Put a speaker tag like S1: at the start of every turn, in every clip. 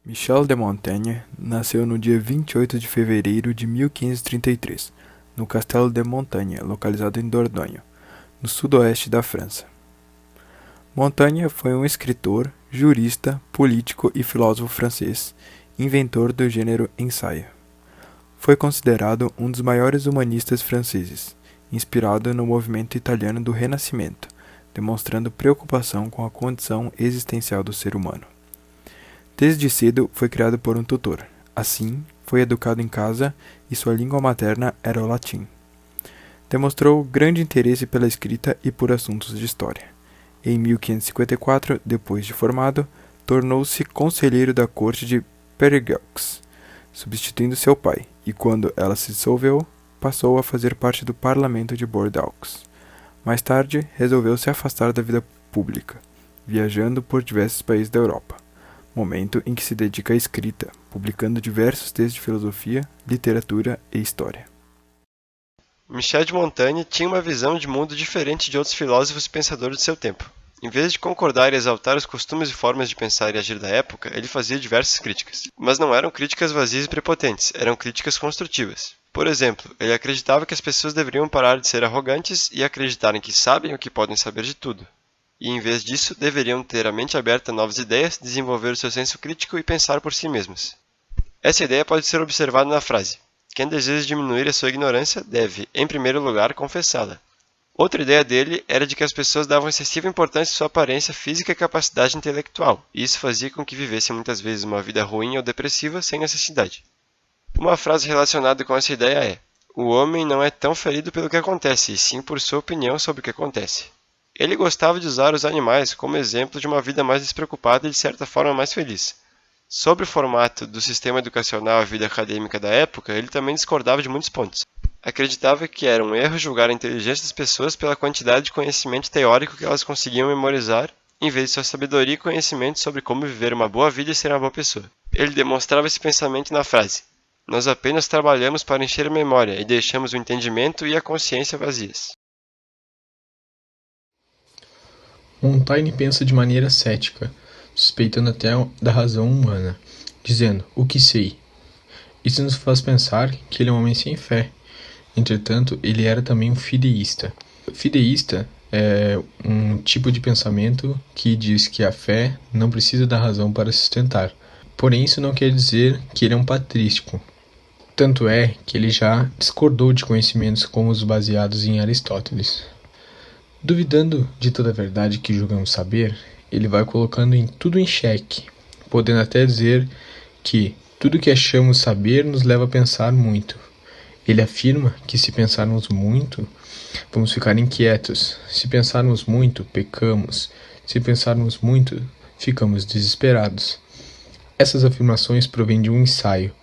S1: Michel de Montaigne nasceu no dia 28 de fevereiro de 1533, no Castelo de Montaigne, localizado em Dordogne, no sudoeste da França. Montaigne foi um escritor, jurista, político e filósofo francês, inventor do gênero ensaio. Foi considerado um dos maiores humanistas franceses, inspirado no movimento italiano do Renascimento, demonstrando preocupação com a condição existencial do ser humano. Desde cedo foi criado por um tutor. Assim, foi educado em casa e sua língua materna era o latim. Demonstrou grande interesse pela escrita e por assuntos de história. Em 1554, depois de formado, tornou-se conselheiro da corte de Périgueux, substituindo seu pai, e quando ela se dissolveu, passou a fazer parte do parlamento de Bordeaux. Mais tarde, resolveu se afastar da vida pública, viajando por diversos países da Europa, momento em que se dedica à escrita, publicando diversos textos de filosofia, literatura e história.
S2: Michel de Montaigne tinha uma visão de mundo diferente de outros filósofos e pensadores de seu tempo. Em vez de concordar e exaltar os costumes e formas de pensar e agir da época, ele fazia diversas críticas. Mas não eram críticas vazias e prepotentes, eram críticas construtivas. Por exemplo, ele acreditava que as pessoas deveriam parar de ser arrogantes e acreditarem que sabem o que podem saber de tudo. E, em vez disso, deveriam ter a mente aberta a novas ideias, desenvolver o seu senso crítico e pensar por si mesmos. Essa ideia pode ser observada na frase: quem deseja diminuir a sua ignorância deve, em primeiro lugar, confessá-la. Outra ideia dele era de que as pessoas davam excessiva importância à sua aparência física e capacidade intelectual, e isso fazia com que vivessem muitas vezes uma vida ruim ou depressiva sem necessidade. Uma frase relacionada com essa ideia é: o homem não é tão ferido pelo que acontece, e sim por sua opinião sobre o que acontece. Ele gostava de usar os animais como exemplo de uma vida mais despreocupada e de certa forma mais feliz. Sobre o formato do sistema educacional e vida acadêmica da época, ele também discordava de muitos pontos. Acreditava que era um erro julgar a inteligência das pessoas pela quantidade de conhecimento teórico que elas conseguiam memorizar, em vez de sua sabedoria e conhecimento sobre como viver uma boa vida e ser uma boa pessoa. Ele demonstrava esse pensamento na frase: nós apenas trabalhamos para encher a memória e deixamos o entendimento e a consciência vazias.
S3: Montaigne pensa de maneira cética, suspeitando até da razão humana, dizendo: o que sei? Isso nos faz pensar que ele é um homem sem fé. Entretanto, ele era também um fideísta. Fideísta é um tipo de pensamento que diz que a fé não precisa da razão para sustentar. Porém, isso não quer dizer que ele é um patrístico. Tanto é que ele já discordou de conhecimentos como os baseados em Aristóteles. Duvidando de toda a verdade que julgamos saber, ele vai colocando tudo em xeque, podendo até dizer que tudo que achamos saber nos leva a pensar muito. Ele afirma que se pensarmos muito, vamos ficar inquietos. Se pensarmos muito, pecamos. Se pensarmos muito, ficamos desesperados. Essas afirmações provêm de um ensaio,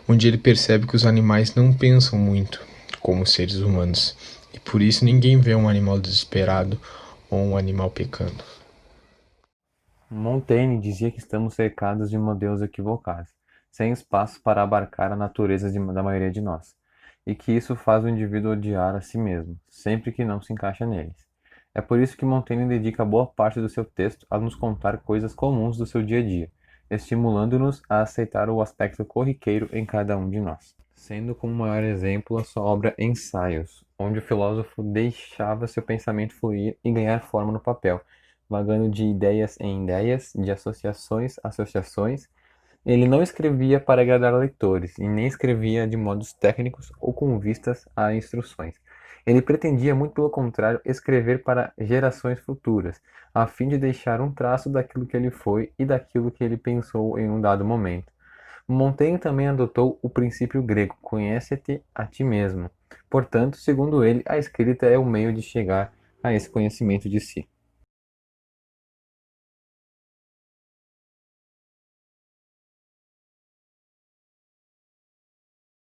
S3: onde ele percebe que os animais não pensam muito, como os seres humanos. E por isso ninguém vê um animal desesperado ou um animal pecando.
S4: Montaigne dizia que estamos cercados de modelos equivocados, sem espaço para abarcar a natureza da maioria de nós, e que isso faz o indivíduo odiar a si mesmo, sempre que não se encaixa neles. É por isso que Montaigne dedica boa parte do seu texto a nos contar coisas comuns do seu dia a dia, estimulando-nos a aceitar o aspecto corriqueiro em cada um de nós. Sendo como maior exemplo a sua obra Ensaios, onde o filósofo deixava seu pensamento fluir e ganhar forma no papel, vagando de ideias em ideias, de associações a associações. Ele não escrevia para agradar leitores, e nem escrevia de modos técnicos ou com vistas a instruções. Ele pretendia, muito pelo contrário, escrever para gerações futuras, a fim de deixar um traço daquilo que ele foi e daquilo que ele pensou em um dado momento. Montaigne também adotou o princípio grego: conhece-te a ti mesmo. Portanto, segundo ele, a escrita é o meio de chegar a esse conhecimento de si.